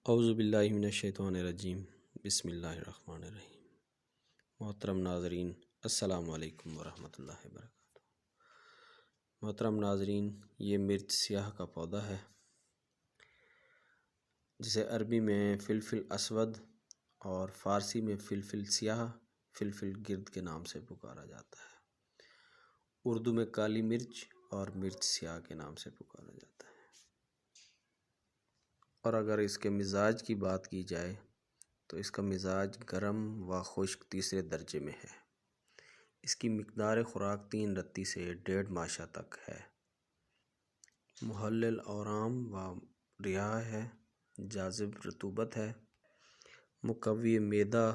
औज़ुबिल्लाहि मिनश्शैतानिर्रजीम बिस्मिल्लाहिर्रहमानिर्रहीम। मोहतरम नाज़रीन, अस्सलामु अलैकुम वरहमतुल्लाहि वबरकातुहू। मोहतरम नाज़रीन, ये मिर्च स्याह का पौधा है जिसे अरबी में फ़िलफ़िल अस्वद और फ़ारसी में फ़िलफ़िल स्याह, फ़िलफ़िल गिर्द के नाम से पुकारा जाता है। उर्दू में काली मिर्च और मिर्च स्याह के नाम से पुकारा जाता है। और अगर इसके मिजाज की बात की जाए तो इसका मिजाज गर्म व खुश्क तीसरे दर्जे में है। इसकी मिक़दार ख़ुराक 3 रत्ती से 1.5 माशा तक है। मुहल्लिल औराम व रिया है, जाज़िब रतूबत है, मुक़व्वी मेदा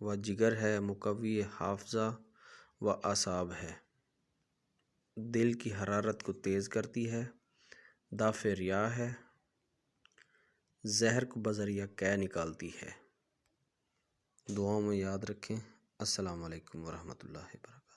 व जिगर है, मुक़व्वी हाफ़ज़ा व आसाब है, दिल की हरारत को तेज़ करती है, दाफ़े रिया है, जहर को बज़रिया कै निकालती है। दुआओं में याद रखें। अस्सलामु अलैकुम वरहमतुल्लाहि वबरकातुहू।